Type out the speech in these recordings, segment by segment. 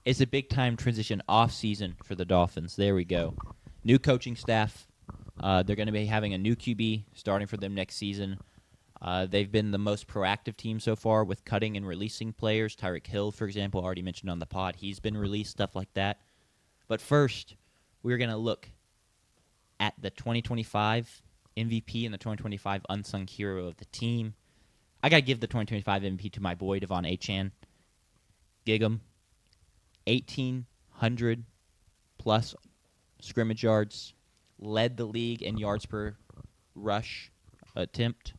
It's a big-time transition off-season for the Dolphins. There we go. New coaching staff. They're going to be having a new QB starting for them next season. They've been the most proactive team so far with cutting and releasing players. Tyreek Hill, for example, already mentioned on the pod. He's been released, stuff like that. But first, we're going to look at the 2025 MVP and the 2025 unsung hero of the team. I got to give the 2025 MVP to my boy, Devon Achane. Gig him. 1,800 plus scrimmage yards. Led the league in yards per rush attempt.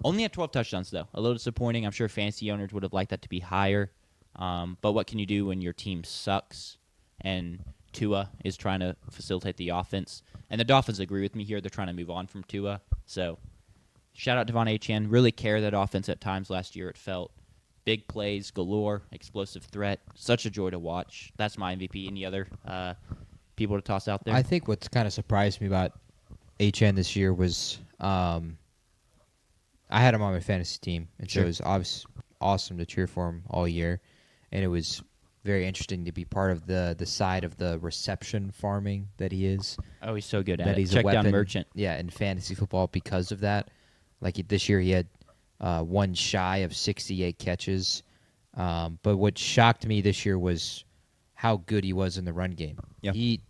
Only had 12 touchdowns, though. A little disappointing. I'm sure fantasy owners would have liked that to be higher. But what can you do when your team sucks and Tua is trying to facilitate the offense? And the Dolphins agree with me here. They're trying to move on from Tua. So shout out Devon Achane. Really carried that offense at times last year, it felt. Big plays galore, explosive threat. Such a joy to watch. That's my MVP. Any other people to toss out there? I think what's kind of surprised me about HN this year was I had him on my fantasy team, and so it was awesome to cheer for him all year, and it was very interesting to be part of the side of the reception farming that he is. Oh, he's so good at that it. He's Check a weapon, down merchant. Yeah, in fantasy football because of that. Like this year he had one shy of 68 catches. But what shocked me this year was how good he was in the run game. Yeah. He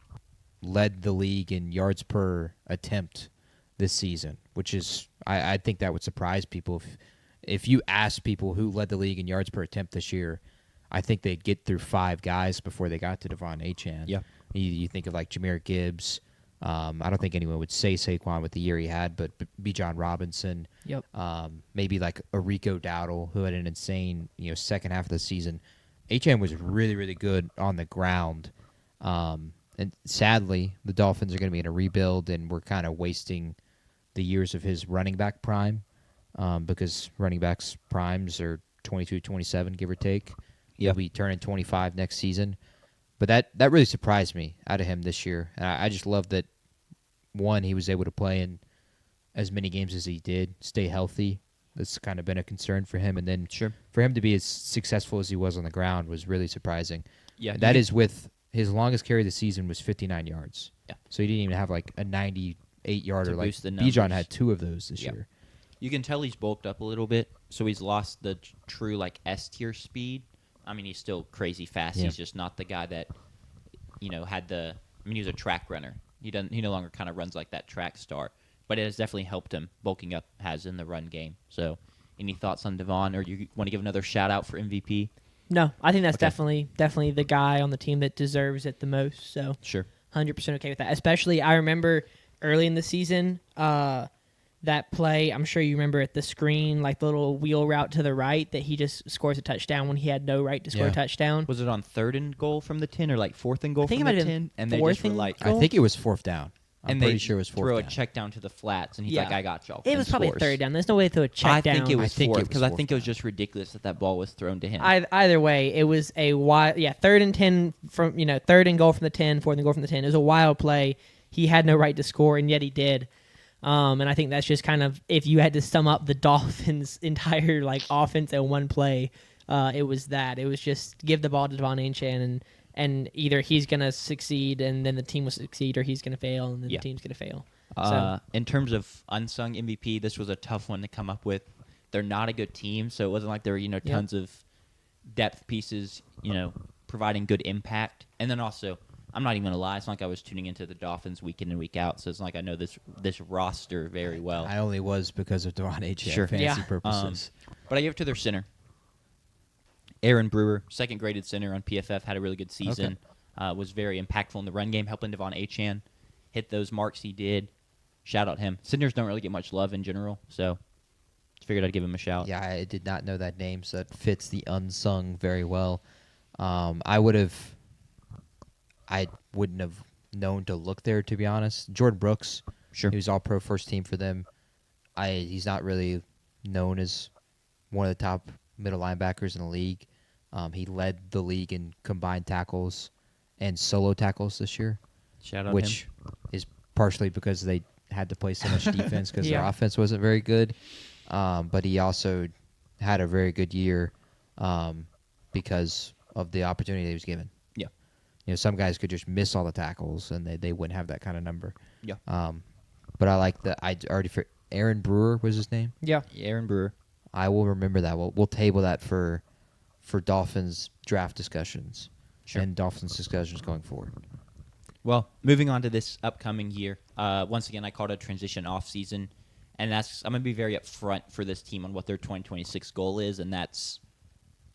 led the league in yards per attempt this season, which is I think that would surprise people. If you ask people who led the league in yards per attempt this year, I think they'd get through 5 guys before they got to Devon Achane. Yeah. You think of like Jahmyr Gibbs. I don't think anyone would say Saquon with the year he had, but Bijan Robinson. Yep. Maybe like a Rico Dowdle, who had an insane second half of the season. Achane was really, really good on the ground. And sadly, the Dolphins are going to be in a rebuild, and we're kind of wasting the years of his running back prime because running backs' primes are 22, 27, give or take. Yeah. He'll be turning 25 next season. But that really surprised me out of him this year. And I just love that, one, he was able to play in as many games as he did, stay healthy. That's kind of been a concern for him. And then for him to be as successful as he was on the ground was really surprising. Yeah, that is with his longest carry of the season was 59 yards. Yeah. So he didn't even have like a 98-yarder. To Like boost the Bijan numbers. had 2 of those this Yep. year. You can tell he's bulked up a little bit, so he's lost the true like S-tier speed. I mean, he's still crazy fast. Yeah. He's just not the guy that, had the. I mean, he was a track runner. He no longer kind of runs like that track star. But it has definitely helped him. Bulking up has in the run game. So, any thoughts on Devon, or you want to give another shout out for MVP? No, I think that's Okay. definitely the guy on the team that deserves it the most. So Sure. 100% okay with that. Especially, I remember early in the season, that play, I'm sure you remember at the screen, like the little wheel route to the right that he just scores a touchdown when he had no right to score a Yeah. touchdown. Was it on 3rd and goal from the 10 or like 4th and goal I think from it the might have 10? been And they 4th just were and like, goal. I think it was 4th down. I'm and pretty they sure it was 4th throw down. a check down to the flats, and he's Yeah. like, I got y'all. It and was probably scores. 3rd down. There's no way to throw a check I down. think it was I think it 4th was because I 4th think it was down. just ridiculous that ball was thrown to him. Either way, it was a wild, 3rd and 10 from 3rd and goal from the 10, 4th and goal from the 10. It was a wild play. He had no right to score, and yet he did. And I think that's just kind of, if you had to sum up the Dolphins' entire offense in one play, it was that. It was just give the ball to Devon Achane, and either he's gonna succeed and then the team will succeed, or he's gonna fail and then Yeah. the team's gonna fail. In terms of unsung MVP, this was a tough one to come up with. They're not a good team, so it wasn't like there were tons of depth pieces, providing good impact. And then also, I'm not even gonna lie, it's not like I was tuning into the Dolphins week in and week out, so it's not like I know this roster very well. I only was because of Devon Achane Sure. fantasy Yeah. purposes. But I give it to their center, Aaron Brewer, 2nd graded center on PFF, had a really good season. Was very impactful in the run game, helping Devon Achane hit those marks he did. Shout out him. Centers don't really get much love in general, so figured I'd give him a shout. Yeah, I did not know that name, so that fits the unsung very well. I wouldn't have known to look there, to be honest. Jordan Brooks, Sure. he was all-pro first team for them. He's not really known as one of the top middle linebackers in the league. He led the league in combined tackles and solo tackles this year, Shout out which him. is partially because they had to play so much defense because their Yeah. offense wasn't very good. But he also had a very good year because of the opportunity he was given. Yeah. Some guys could just miss all the tackles, and they wouldn't have that kind of number. Yeah. But I like Aaron Brewer was his name. Yeah. Aaron Brewer. I will remember that. We'll table that for Dolphins draft discussions and Dolphins discussions going forward. Well, moving on to this upcoming year. Once again, I called it a transition offseason, and I'm going to be very upfront for this team on what their 2026 goal is, and that's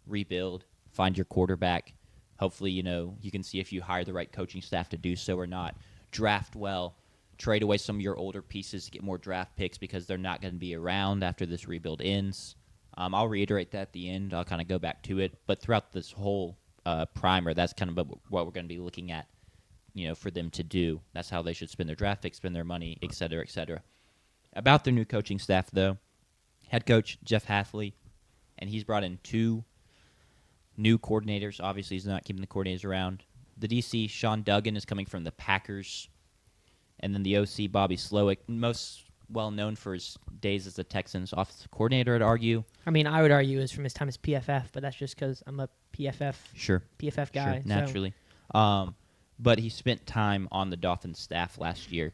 rebuild, find your quarterback. Hopefully, you can see if you hire the right coaching staff to do so or not. Draft well, trade away some of your older pieces to get more draft picks because they're not going to be around after this rebuild ends. I'll reiterate that at the end. I'll kind of go back to it. But throughout this whole primer, that's kind of what we're going to be looking at, for them to do. That's how they should spend their draft picks, spend their money, et cetera, et cetera. About their new coaching staff, though, head coach Jeff Hafley, and he's brought in 2 new coordinators. Obviously, he's not keeping the coordinators around. The DC, Sean Duggan, is coming from the Packers. And then the OC, Bobby Slowick, most well-known for his days as the Texans offensive coordinator, I'd argue. I mean, I would argue is from his time as PFF, but that's just because I'm a PFF guy. Sure, naturally. But he spent time on the Dolphins staff last year,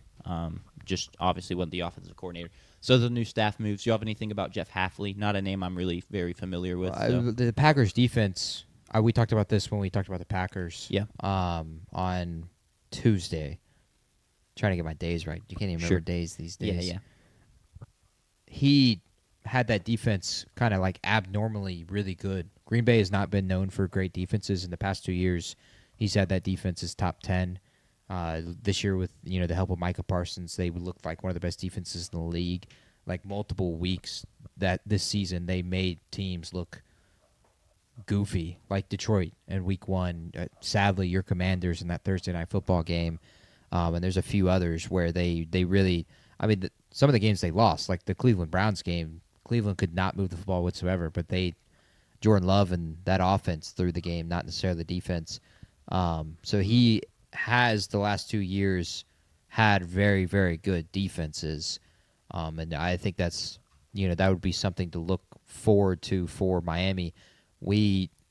just obviously wasn't the offensive coordinator. So the new staff moves. Do you have anything about Jeff Hafley? Not a name I'm really very familiar with. The Packers defense, we talked about this when we talked about the Packers. Yeah. On Tuesday. Trying to get my days right. You can't even remember days these days. Yeah. He had that defense kind of like abnormally really good. Green Bay has not been known for great defenses in the past 2 years. He's had that defense as top 10. This year with the help of Micah Parsons, they looked like one of the best defenses in the league. Like multiple weeks that this season, they made teams look goofy, like Detroit in Week 1. Sadly, your Commanders in that Thursday night football game. And there's a few others where they really, some of the games they lost, like the Cleveland Browns game, Cleveland could not move the football whatsoever, but Jordan Love and that offense threw the game, not necessarily the defense. So he has the last 2 years had very, very good defenses. And I think that's, that would be something to look forward to for Miami.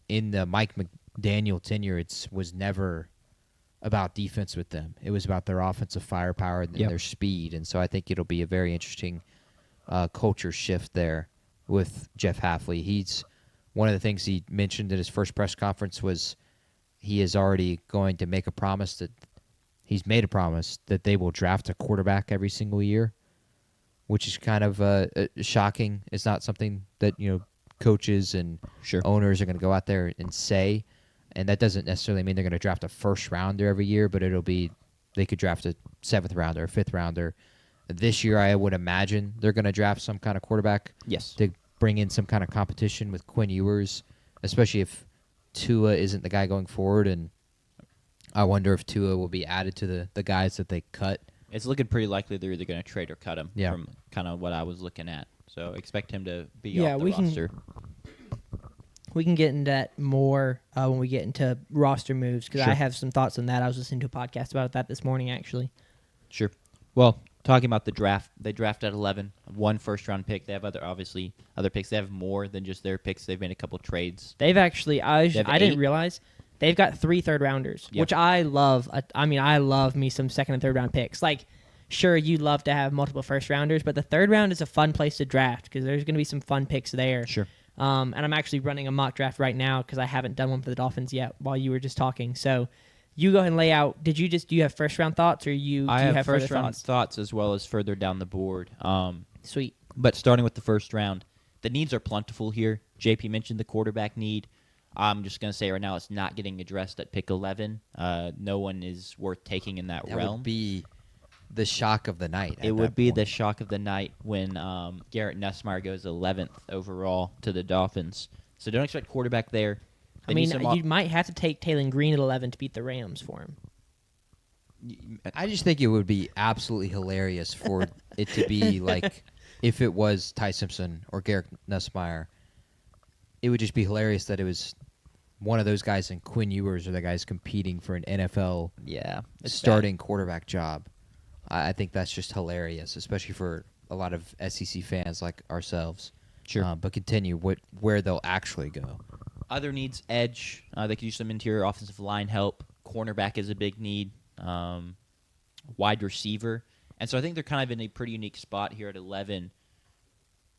In the Mike McDaniel tenure, it was never about defense with them. It was about their offensive firepower and their speed. And so I think it'll be a very interesting culture shift there with Jeff Hafley. He's one of the things he mentioned at his first press conference was he is already going to make a promise that he's made a promise that they will draft a quarterback every single year, which is kind of shocking. It's not something that, coaches and owners are going to go out there and say. And that doesn't necessarily mean they're going to draft a first rounder every year, but they could draft a 7th rounder, a 5th rounder. This year, I would imagine they're going to draft some kind of quarterback. Yes. To bring in some kind of competition with Quinn Ewers, especially if Tua isn't the guy going forward. And I wonder if Tua will be added to the guys that they cut. It's looking pretty likely they're either going to trade or cut him from kind of what I was looking at. So expect him to be off the roster. We can get into that more when we get into roster moves because I have some thoughts on that. I was listening to a podcast about that this morning, actually. Sure. Well, talking about the draft, they drafted at 11, 1 first-round pick. They have other picks. They have more than just their picks. They've made a couple trades. They've actually, I didn't realize, they've got 3 third-rounders, which I love. I love me some second and third-round picks. Like, sure, you'd love to have multiple first-rounders, but the third round is a fun place to draft because there's going to be some fun picks there. Sure. And I'm actually running a mock draft right now because I haven't done one for the Dolphins yet while you were just talking. So you go ahead and lay out. Do you have first round thoughts or do you have first further round thoughts as well as further down the board. Sweet. But starting with the first round, the needs are plentiful here. JP mentioned the quarterback need. I'm just going to say right now it's not getting addressed at pick 11. No one is worth taking in that realm. That would be the shock of the night. It would be the shock of the night when Garrett Nussmeier goes 11th overall to the Dolphins. So don't expect quarterback there. You might have to take Taylor Green at 11 to beat the Rams for him. I just think it would be absolutely hilarious for it to be like if it was Ty Simpson or Garrett Nussmeier. It would just be hilarious that it was one of those guys and Quinn Ewers are the guys competing for an NFL starting quarterback job. I think that's just hilarious, especially for a lot of SEC fans like ourselves. Sure. But continue where they'll actually go. Other needs, edge. They could use some interior offensive line help. Cornerback is a big need. Wide receiver. And so I think they're kind of in a pretty unique spot here at 11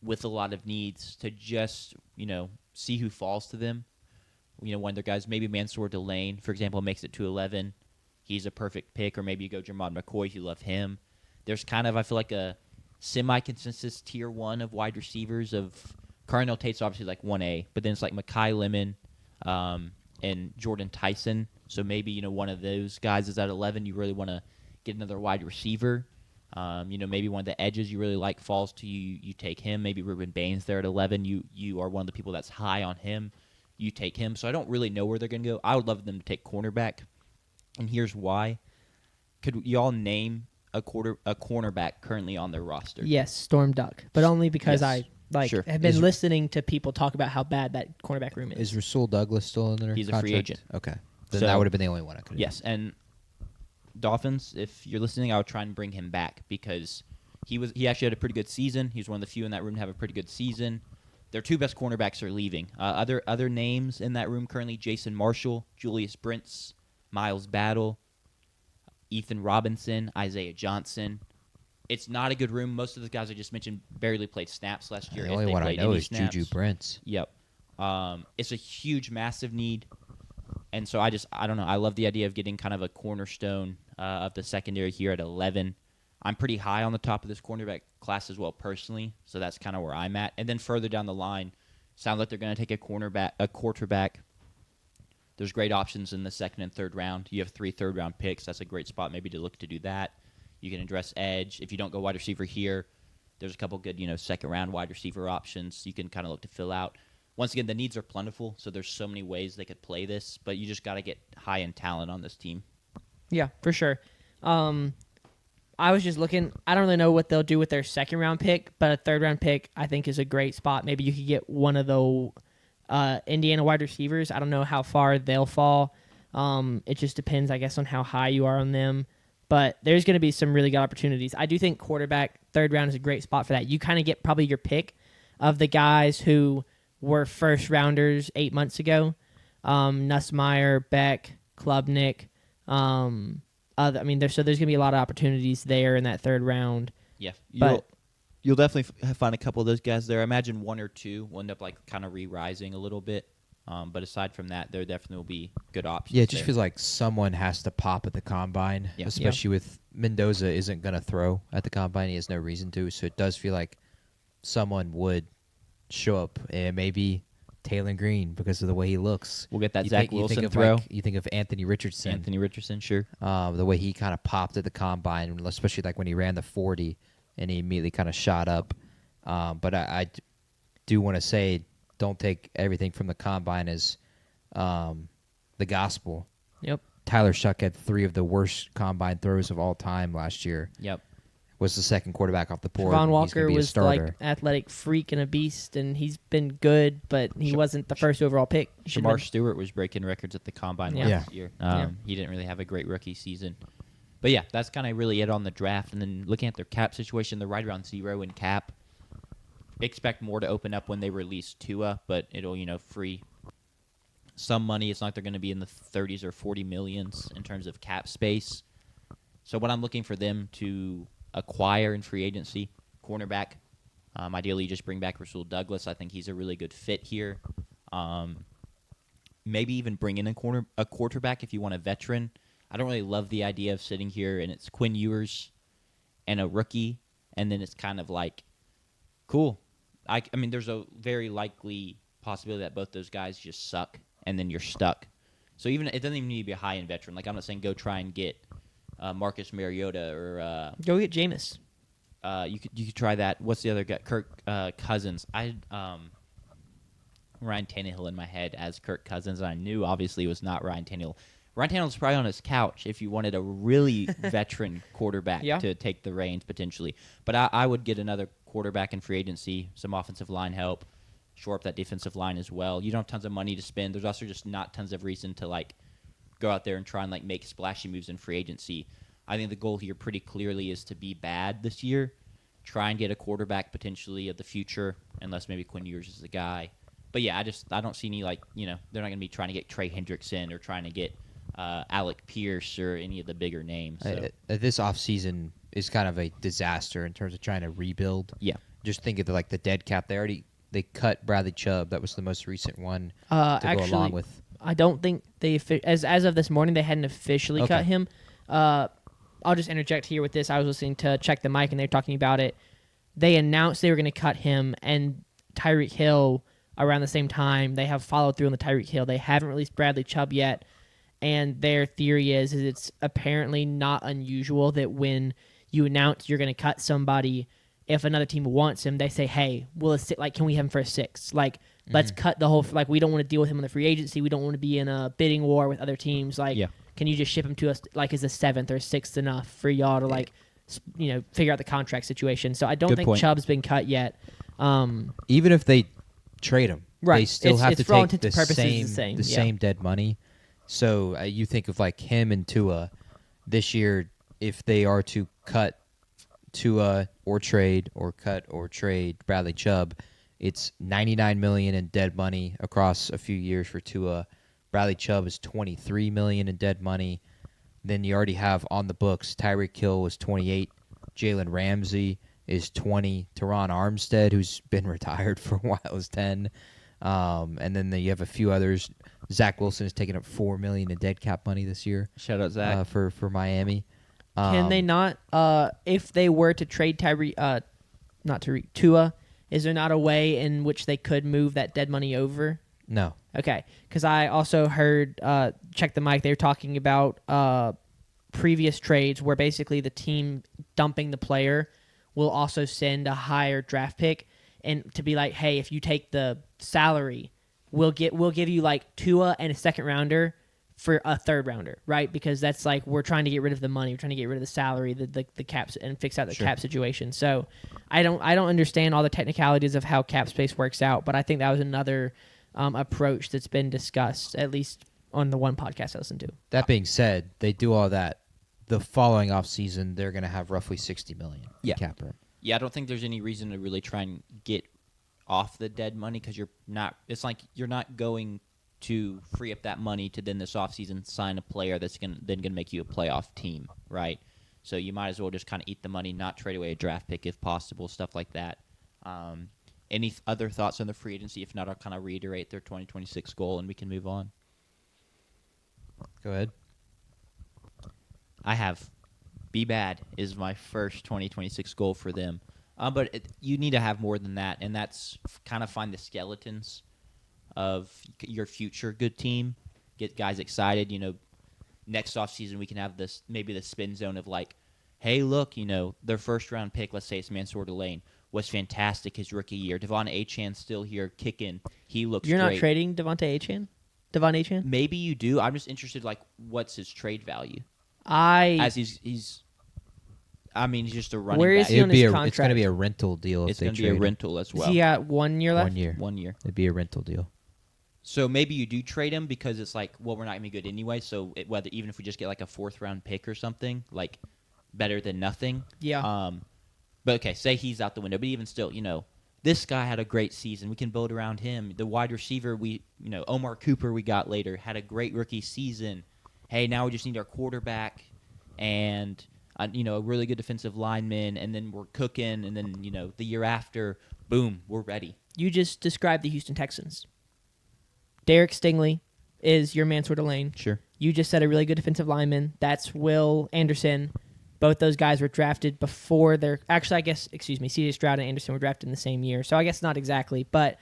with a lot of needs to just, see who falls to them. One of their guys, maybe Mansour Delane, for example, makes it to 11. He's a perfect pick. Or maybe you go Jermod McCoy if you love him. There's kind of, I feel like, a semi-consensus tier 1 of wide receivers of Cardinal Tate's obviously like 1A, but then it's like Mekhi Lemon and Jordan Tyson. So maybe, one of those guys is at 11. You really want to get another wide receiver. Maybe one of the edges you really like falls to you. You take him. Maybe Ruben Baines there at 11. You are one of the people that's high on him. You take him. So I don't really know where they're going to go. I would love them to take cornerback, and here's why. Could y'all name a cornerback currently on their roster? Yes, Storm Duck, but only because Yes. Sure. have been listening to people talk about how bad that cornerback room is. Is Rasul Douglas still in there? He's a free agent. Okay. Then So- that would have been the only one I could have. Yes, and Dolphins, if you're listening, I would try and bring him back because he actually had a pretty good season. He's one of the few in that room to have a pretty good season. Their two best cornerbacks are leaving. Other names in that room currently: Jason Marshall, Julius Brents, Miles Battle, Ethan Robinson, Isaiah Johnson. It's not a good room. Most of the guys I just mentioned barely played snaps last year. The if only they one I played know any is snaps. Juju Brents. Yep. It's a huge, massive need. And so I don't know. I love the idea of getting kind of a cornerstone of the secondary here at 11. I'm pretty high on the top of this cornerback class as well personally, so that's kind of where I'm at. And then further down the line, sounds like they're going to take a quarterback. There's great options in the second and third round. You have 3 third-round picks. That's a great spot maybe to look to do that. You can address edge. If you don't go wide receiver here, there's a couple good, second-round wide receiver options you can kind of look to fill out. Once again, the needs are plentiful, so there's so many ways they could play this, but you just got to get high in talent on this team. Yeah, for sure. I was just looking. I don't really know what they'll do with their second-round pick, but a third-round pick I think is a great spot. Maybe you could get one of the Indiana wide receivers. I don't know how far they'll fall. It just depends, I guess, on how high you are on them. But there's going to be some really good opportunities. I do think quarterback, third round is a great spot for that. You kind of get probably your pick of the guys who were first-rounders 8 months ago. Nussmeier, Beck, Klubnik. So there's going to be a lot of opportunities there in that third round. Yeah, But- you'll definitely find a couple of those guys there. I imagine 1 or 2 will end up like kind of re-rising a little bit. But aside from that, there definitely will be good options. Yeah, it just there. feels like someone has to pop at the combine, Yeah. especially with Mendoza isn't going to throw at the combine. He has no reason to. So it does feel like someone would show up, and maybe Taylor Green because of the way he looks. We'll get that You Zach think- you Wilson think of throw. you think of Anthony Richardson. Anthony Richardson, sure. The way he kind of popped at the combine, especially like when he ran the 40 and he immediately kind of shot up. But I do want to say, don't take everything from the combine as the gospel. Yep. Tyler Shuck had 3 of the worst combine throws of all time last year. Yep. Was the second quarterback off the board. Von He's Walker gonna be a was starter. like athletic freak and a beast, and he's been good, but he wasn't the first overall pick. Should've Shamar been- Stewart was breaking records at the combine Yeah. last year. He didn't really have a great rookie season. But yeah, that's kind of really it on the draft. And then looking at their cap situation, they're right around 0 in cap. Expect more to open up when they release Tua, but it'll, free some money. It's not like they're going to be in the 30s or 40 millions in terms of cap space. So what I'm looking for them to acquire in free agency, cornerback. Ideally, you just bring back Rasul Douglas. I think he's a really good fit here. Maybe even bring in a quarterback if you want a veteran. I don't really love the idea of sitting here and it's Quinn Ewers and a rookie, and then it's kind of like, cool. I mean, there's a very likely possibility that both those guys just suck, and then you're stuck. So even it doesn't even need to be a high-end veteran. Like, I'm not saying go try and get Marcus Mariota or Go get Jameis. you could try that. What's the other guy? Kirk Cousins. Ryan Tannehill in my head as Kirk Cousins, and I knew obviously it was not Ryan Tannehill. Ryan Tannehill's probably on his couch if you wanted a really veteran quarterback Yeah. to take the reins potentially. But I would get another quarterback in free agency, some offensive line help, shore up that defensive line as well. You don't have tons of money to spend. There's also just not tons of reason to like go out there and try and like make splashy moves in free agency. I think the goal here pretty clearly is to be bad this year. Try and get a quarterback potentially of the future, unless maybe Quinn Ewers is the guy. But But yeah, I don't see any they're not going to be trying to get Trey Hendrickson or trying to get Alec Pierce or any of the bigger names. So. This offseason is kind of a disaster in terms of trying to rebuild. Yeah. Just think of the dead cap. They cut Bradley Chubb. That was the most recent one to Actually, go along with. I don't think as of this morning they hadn't officially cut him. I'll just interject here with this. I was listening to Check the Mic and they're talking about it. They announced they were going to cut him and Tyreek Hill around the same time. They have followed through on the Tyreek Hill. They haven't released Bradley Chubb yet. And their theory is it's apparently not unusual that when you announce you're going to cut somebody, if another team wants him, they say, hey, can we have him for a 6? Let's cut the whole, we don't want to deal with him in the free agency. We don't want to be in a bidding war with other teams. Can you just ship him to us, is a 7th or 6th enough for y'all to, figure out the contract situation? So I don't think Chubb's been cut yet. Even if they trade him, right. They still have to for all take intents and purposes the same dead money. So you think of him and Tua this year, if they are to cut Tua or trade Bradley Chubb, it's $99 million in dead money across a few years for Tua. Bradley Chubb is $23 million in dead money. Then you already have on the books Tyreek Hill is 28, Jalen Ramsey is 20, Teron Armstead, who's been retired for a while, is 10. And then you have a few others. Zach Wilson has taken up $4 million in dead cap money this year. Shout out Zach for Miami. Can they not? If they were to trade Tua, is there not a way in which they could move that dead money over? No. Okay, because I also heard Check the Mic. They were talking about previous trades where basically the team dumping the player will also send a higher draft pick, and to be like, hey, if you take the salary, we'll give you Tua and a 2nd rounder for a 3rd rounder, right? Because that's we're trying to get rid of the money, we're trying to get rid of the salary, the caps, and fix out the cap situation. So I don't understand all the technicalities of how cap space works out, but I think that was another approach that's been discussed, at least on the one podcast I listened to. That being said, they do all that. The following offseason, they're going to have roughly $60 million in cap room. Yeah, I don't think there's any reason to really try and get off the dead money because you're not going to free up that money to then this offseason sign a player that's going to make you a playoff team, right? So you might as well just kind of eat the money, not trade away a draft pick if possible, stuff like that. Any other thoughts on the free agency? If not, I'll kind of reiterate their 2026 goal and we can move on. Go ahead. I have be bad is my first 2026 goal for them. But you need to have more than that, and that's kind of find the skeletons of your future good team. Get guys excited. Next offseason we can have maybe the spin zone of hey, look, their first-round pick, let's say it's Mansour Delane, was fantastic his rookie year. Devon Achan's still here kicking. He looks You're great. not trading Devon Achan? Maybe you do. I'm just interested, what's his trade value? As he's just a running Where back. is he on his It's contract? going to be a rental deal. It's going to be a rental as well. He got 1 year left? 1 year. 1 year. It'd be a rental deal. So maybe you do trade him because it's we're not going to be good anyway. So even if we just get a 4th-round pick or something, better than nothing. Yeah. But okay, say he's out the window. But even still, this guy had a great season. We can build around him. The wide receiver, Omar Cooper we got later, had a great rookie season. Hey, now we just need our quarterback and a really good defensive lineman, and then we're cooking, and then the year after, boom, we're ready. You just described the Houston Texans. Derek Stingley is your Mansour Delane. Sure. You just said a really good defensive lineman. That's Will Anderson. Both those guys were drafted before their... Actually, C.J. Stroud and Anderson were drafted in the same year. So I guess not exactly, but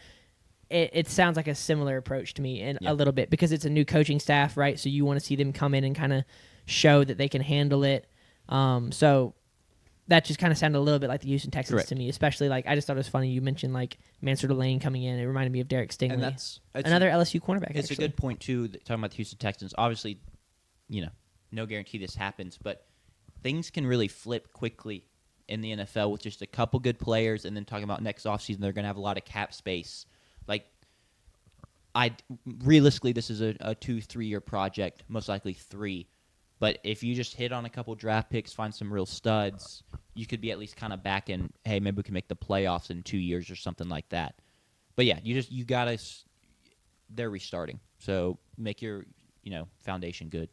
it sounds like a similar approach to me a little bit because it's a new coaching staff, right? So you want to see them come in and kind of show that they can handle it. So that just kind of sounded a little bit like the Houston Texans to me, especially I just thought it was funny you mentioned Mansour Delane coming in. It reminded me of Derek Stingley. And that's another LSU cornerback. It's actually a good point too. Talking about the Houston Texans, obviously, no guarantee this happens, but things can really flip quickly in the NFL with just a couple good players, and then talking about next offseason, they're going to have a lot of cap space. Realistically, this is a 2-3 year project, most likely 3. But if you just hit on a couple draft picks, find some real studs, you could be at least kind of back in, hey, maybe we can make the playoffs in 2 years or something like that. But yeah, you gotta they're restarting. So make your foundation good.